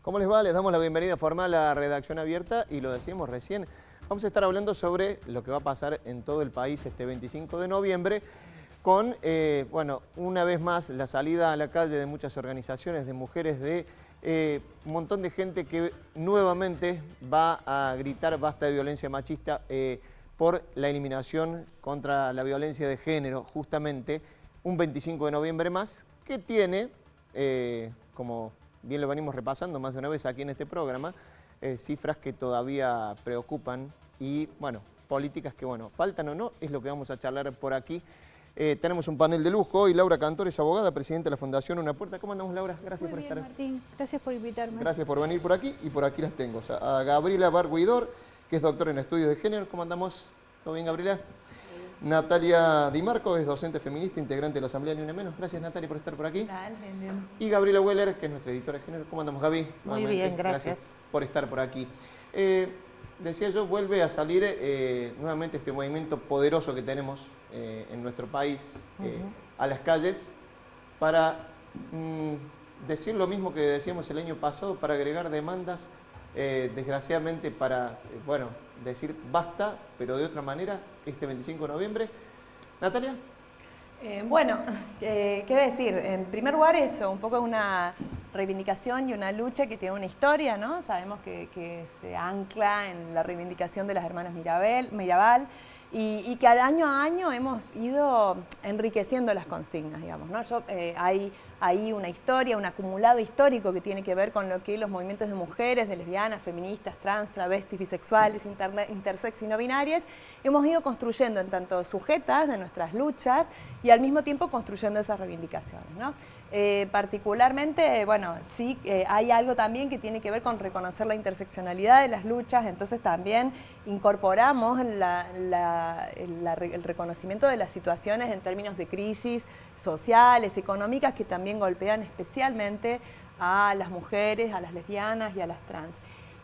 ¿Cómo les va? Les damos la bienvenida formal a Redacción Abierta y lo decíamos recién. Vamos a estar hablando sobre lo que va a pasar en todo el país este 25 de noviembre con, bueno, una vez más la salida a la calle de muchas organizaciones, de mujeres, de un montón de gente que nuevamente va a gritar basta de violencia machista por la eliminación contra la violencia de género, justamente un 25 de noviembre más, que tiene, como bien lo venimos repasando más de una vez aquí en este programa, cifras que todavía preocupan y, bueno, políticas que, bueno, faltan o no, es lo que vamos a charlar por aquí. Tenemos un panel de lujo hoy. Laura Cantor es abogada, presidenta de la Fundación Una Puerta. ¿Cómo andamos, Laura? Gracias por estar. Martín, gracias por invitarme. Gracias por venir por aquí y por aquí las tengo. O sea, a Gabriela Barguidor, que es doctora en estudios de género. ¿Cómo andamos? ¿Todo bien, Gabriela? Natalia Di Marco es docente feminista, integrante de la Asamblea Ni Una Menos. Gracias, Natalia, por estar por aquí. Bien. Y Gabriela Weller, que es nuestra editora de género. ¿Cómo andamos, Gaby? Muy bien, gracias. Por estar por aquí. Decía yo, vuelve a salir nuevamente este movimiento poderoso que tenemos en nuestro país a las calles para decir lo mismo que decíamos el año pasado, para agregar demandas, desgraciadamente para, bueno, decir basta, pero de otra manera, este 25 de noviembre. Natalia. Bueno, ¿qué decir? En primer lugar, eso, un poco una reivindicación y una lucha que tiene una historia, ¿no? Sabemos que se ancla en la reivindicación de las hermanas Mirabal y que año a año hemos ido enriqueciendo las consignas, digamos, ¿no? Hay ahí una historia, un acumulado histórico que tiene que ver con lo que los movimientos de mujeres, de lesbianas, feministas, trans, travestis, bisexuales, intersex y no binarias, hemos ido construyendo en tanto sujetas de nuestras luchas y al mismo tiempo construyendo esas reivindicaciones, ¿no? Particularmente, bueno, sí hay algo también que tiene que ver con reconocer la interseccionalidad de las luchas, entonces también incorporamos el reconocimiento de las situaciones en términos de crisis sociales, económicas, que también golpean especialmente a las mujeres, a las lesbianas y a las trans.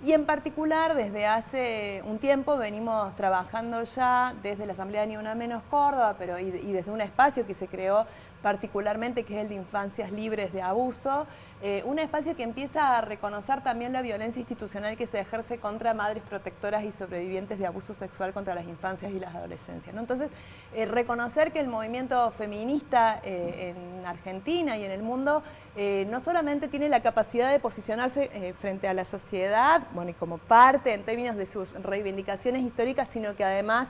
Y en particular, desde hace un tiempo venimos trabajando ya desde la Asamblea Ni Una Menos Córdoba, y desde un espacio que se creó particularmente, que es el de Infancias Libres de Abuso, un espacio que empieza a reconocer también la violencia institucional que se ejerce contra madres protectoras y sobrevivientes de abuso sexual contra las infancias y las adolescencias, ¿no? Entonces, reconocer que el movimiento feminista en Argentina y en el mundo no solamente tiene la capacidad de posicionarse frente a la sociedad, bueno, y como parte en términos de sus reivindicaciones históricas, sino que además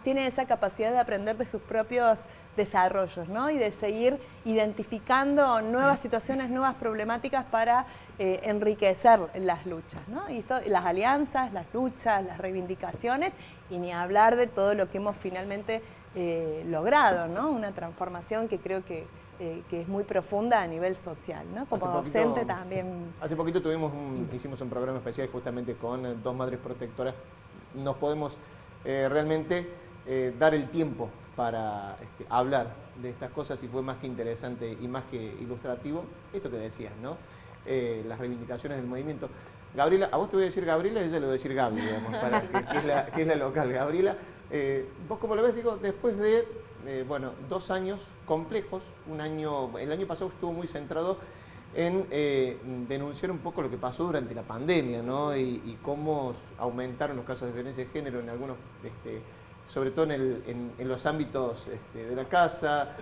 tiene esa capacidad de aprender de sus propios desarrollos, ¿no? Y de seguir identificando nuevas situaciones, nuevas problemáticas para enriquecer las luchas, ¿no? Y las alianzas, las luchas, las reivindicaciones, y ni hablar de todo lo que hemos finalmente logrado, ¿no? Una transformación que creo que es muy profunda a nivel social, ¿no? Como docente también. Hace poquito hicimos un programa especial justamente con dos madres protectoras. Nos podemos realmente dar el tiempo para hablar de estas cosas, y fue más que interesante y más que ilustrativo esto que decías, ¿no? Las reivindicaciones del movimiento. Gabriela, a vos te voy a decir Gabriela y ella le voy a decir Gaby, digamos, que es la local. Gabriela, vos como lo ves, digo, después de, bueno, 2 años complejos, el año pasado estuvo muy centrado en denunciar un poco lo que pasó durante la pandemia, ¿no? Y cómo aumentaron los casos de violencia de género en algunos, sobre todo en los ámbitos de la casa,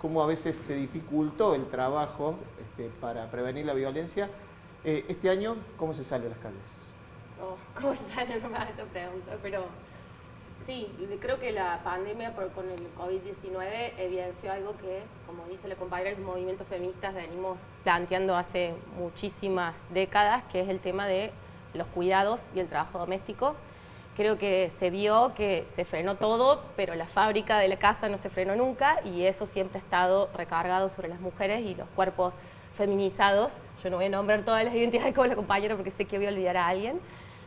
cómo a veces se dificultó el trabajo para prevenir la violencia. Este año, ¿cómo se sale a las calles? ¿Cómo se sale? No me hagas esa pregunta, pero sí, creo que la pandemia con el COVID-19 evidenció algo que, como dice la compañera, los movimientos feministas venimos planteando hace muchísimas décadas, que es el tema de los cuidados y el trabajo doméstico. Creo que se vio que se frenó todo, pero la fábrica de la casa no se frenó nunca, y eso siempre ha estado recargado sobre las mujeres y los cuerpos feminizados. Yo no voy a nombrar todas las identidades como la compañera porque sé que voy a olvidar a alguien,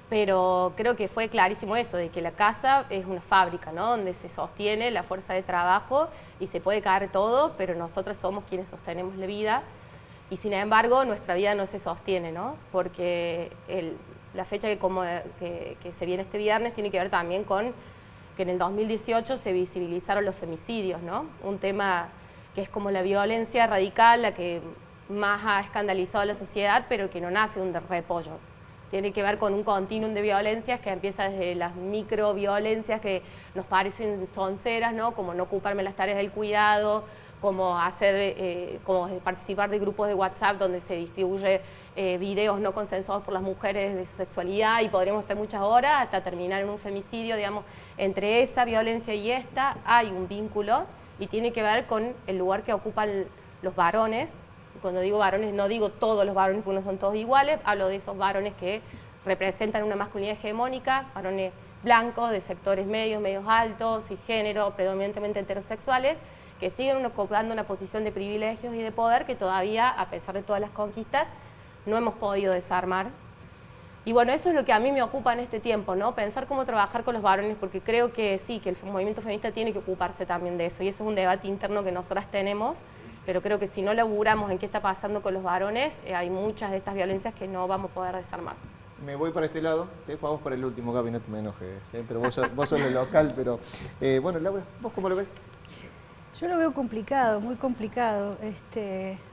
pero creo que fue clarísimo eso, de que la casa es una fábrica, ¿no? Donde se sostiene la fuerza de trabajo y se puede caer todo, pero nosotras somos quienes sostenemos la vida, y sin embargo nuestra vida no se sostiene, ¿no? Porque la fecha que se viene este viernes tiene que ver también con que en el 2018 se visibilizaron los femicidios, ¿no? Un tema que es como la violencia radical, la que más ha escandalizado a la sociedad, pero que no nace de un repollo. Tiene que ver con un continuum de violencias que empieza desde las microviolencias que nos parecen sonceras, ¿no? Como no ocuparme las tareas del cuidado, como como participar de grupos de WhatsApp donde se distribuye videos no consensuados por las mujeres de su sexualidad, y podríamos estar muchas horas hasta terminar en un femicidio. Digamos, entre esa violencia y esta hay un vínculo, y tiene que ver con el lugar que ocupan los varones. Cuando digo varones, no digo todos los varones, porque no son todos iguales, hablo de esos varones que representan una masculinidad hegemónica, varones blancos, de sectores medios, medios altos, y género, predominantemente heterosexuales, que siguen ocupando una posición de privilegios y de poder que todavía, a pesar de todas las conquistas, no hemos podido desarmar. Y bueno, eso es lo que a mí me ocupa en este tiempo, ¿no? Pensar cómo trabajar con los varones, porque creo que sí, que el movimiento feminista tiene que ocuparse también de eso, y eso es un debate interno que nosotras tenemos, pero creo que si no laburamos en qué está pasando con los varones, hay muchas de estas violencias que no vamos a poder desarmar. Me voy para este lado, jugamos por el último, Gaby, no te me enojes, pero vos sos el local, pero bueno, Laura, ¿vos cómo lo ves? Yo lo veo complicado, muy complicado.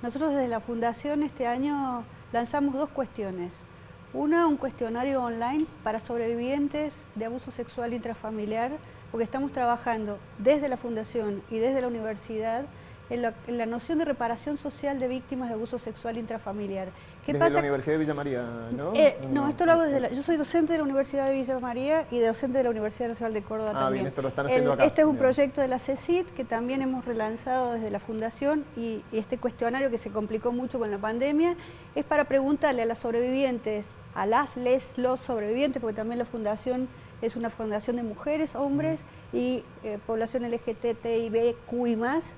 Nosotros desde la Fundación este año lanzamos 2 cuestiones. Una, un cuestionario online para sobrevivientes de abuso sexual intrafamiliar, porque estamos trabajando desde la Fundación y desde la universidad en la noción de reparación social de víctimas de abuso sexual intrafamiliar. ¿Qué desde pasa? La Universidad de Villa María, ¿no? No, esto lo hago yo soy docente de la Universidad de Villa María y docente de la Universidad Nacional de Córdoba también. Bien, esto lo están haciendo acá. Este es un proyecto de la CECIT que también hemos relanzado desde la Fundación, y este cuestionario, que se complicó mucho con la pandemia, es para preguntarle a las sobrevivientes, a los sobrevivientes, porque también la Fundación es una fundación de mujeres, hombres y población LGTBIQ y más,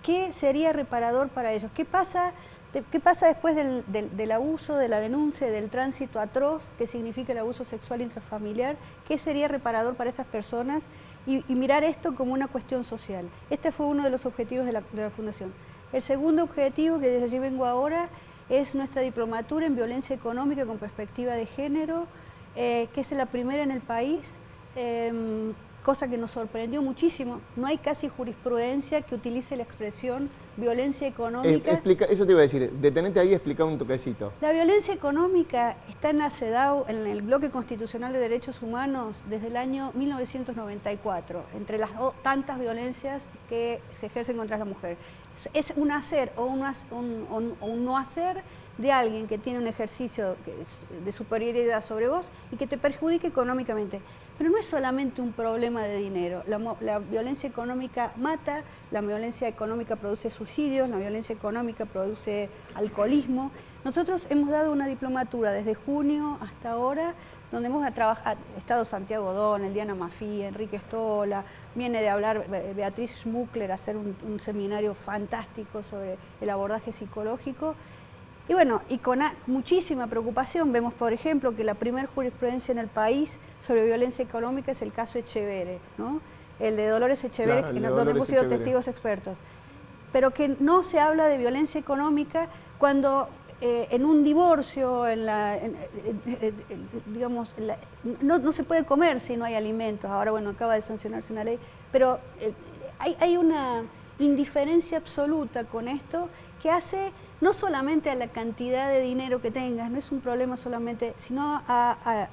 ¿qué sería reparador para ellos? ¿Qué pasa después del abuso, de la denuncia, del tránsito atroz que significa el abuso sexual intrafamiliar? ¿Qué sería reparador para estas personas? Y mirar esto como una cuestión social. Este fue uno de los objetivos de la Fundación. El segundo objetivo, que desde allí vengo ahora, es nuestra diplomatura en violencia económica con perspectiva de género, que es la primera en el país, cosa que nos sorprendió muchísimo. No hay casi jurisprudencia que utilice la expresión violencia económica. Eso te iba a decir, detenete ahí y explica un toquecito. La violencia económica está en la CEDAW, en el Bloque Constitucional de Derechos Humanos, desde el año 1994, entre las tantas violencias que se ejercen contra la mujer. Es un hacer o un no hacer de alguien que tiene un ejercicio de superioridad sobre vos y que te perjudique económicamente. Pero no es solamente un problema de dinero. La violencia económica mata, la violencia económica produce suicidios, la violencia económica produce alcoholismo. Nosotros hemos dado una diplomatura desde junio hasta ahora, donde hemos estado Santiago Donel, Diana Mafía, Enrique Stola, viene de hablar Beatriz Schmuckler a hacer un seminario fantástico sobre el abordaje psicológico. Y bueno, y con muchísima preocupación vemos, por ejemplo, que la primera jurisprudencia en el país sobre violencia económica es el caso Echeverre, ¿no? El de Dolores Echeverre, claro, donde hemos sido testigos expertos. Pero que no se habla de violencia económica cuando en un divorcio, no se puede comer si no hay alimentos. Ahora, bueno, acaba de sancionarse una ley, pero hay una indiferencia absoluta con esto que hace no solamente a la cantidad de dinero que tengas, no es un problema solamente, sino a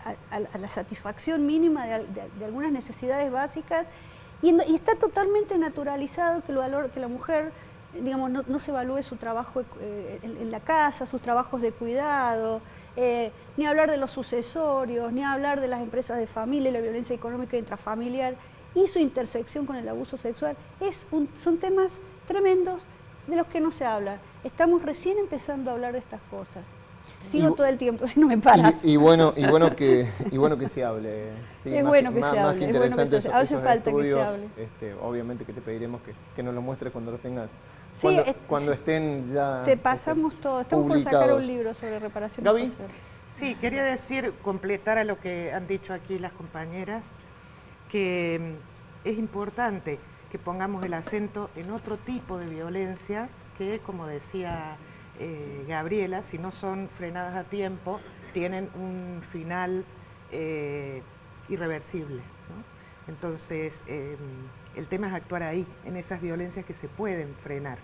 la satisfacción mínima de algunas necesidades básicas, y está totalmente naturalizado que la mujer, digamos, no se evalúe su trabajo en la casa, sus trabajos de cuidado, ni hablar de los sucesorios, ni hablar de las empresas de familia y la violencia económica intrafamiliar y su intersección con el abuso sexual. Son temas tremendos de los que no se habla. Estamos recién empezando a hablar de estas cosas. Sigo todo el tiempo, si no me paras. Y bueno que se hable. Sí, es bueno que se hable. Más que interesante esos hace falta estudios, que se hable. Obviamente que te pediremos que nos lo muestres cuando los tengas. Sí, cuando estén ya te pasamos todo. Estamos por sacar un libro sobre reparación social. Sí, quería decir, completar a lo que han dicho aquí las compañeras, que es importante que pongamos el acento en otro tipo de violencias que, como decía Gabriela, si no son frenadas a tiempo, tienen un final irreversible, ¿no? Entonces, el tema es actuar ahí, en esas violencias que se pueden frenar.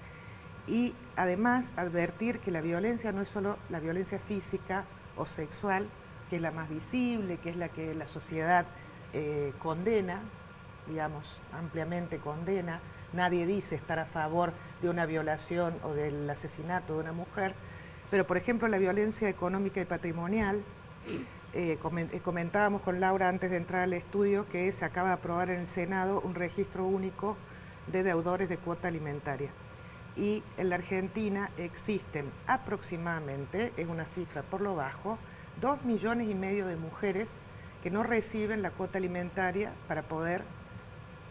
Y además advertir que la violencia no es solo la violencia física o sexual, que es la más visible, que es la que la sociedad condena, digamos, ampliamente condena. Nadie dice estar a favor de una violación o del asesinato de una mujer, pero por ejemplo la violencia económica y patrimonial, comentábamos con Laura antes de entrar al estudio que se acaba de aprobar en el Senado un registro único de deudores de cuota alimentaria. Y en la Argentina existen aproximadamente, es una cifra por lo bajo, 2,5 millones de mujeres que no reciben la cuota alimentaria para poder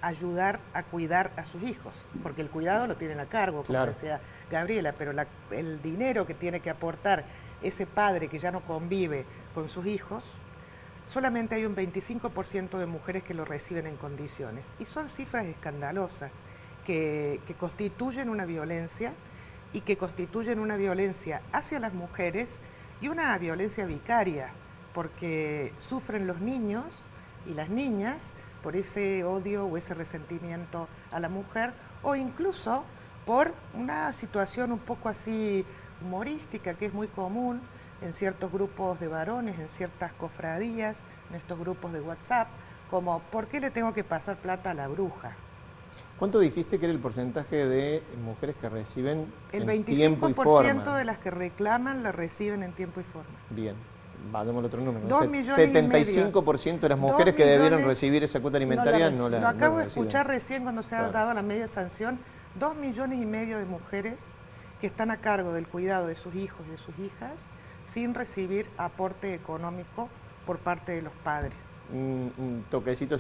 ayudar a cuidar a sus hijos, porque el cuidado lo tienen a cargo, como decía Gabriela, pero el dinero que tiene que aportar ese padre que ya no convive con sus hijos, solamente hay un 25% de mujeres que lo reciben en condiciones. Y son cifras escandalosas que constituyen una violencia y que constituyen una violencia hacia las mujeres y una violencia vicaria, porque sufren los niños y las niñas por ese odio o ese resentimiento a la mujer, o incluso por una situación un poco así humorística que es muy común en ciertos grupos de varones, en ciertas cofradías, en estos grupos de WhatsApp, como ¿por qué le tengo que pasar plata a la bruja? ¿Cuánto dijiste que era el porcentaje de mujeres que reciben el en tiempo y 25% de las que reclaman la reciben en tiempo y forma? Bien. Démosle otro número. 2,5 de las mujeres que debieron recibir esa cuota alimentaria no la Lo acabo de reciben. escuchar recién cuando se ha dado la media sanción. 2,5 millones de mujeres que están a cargo del cuidado de sus hijos y de sus hijas sin recibir aporte económico por parte de los padres. Un toquecito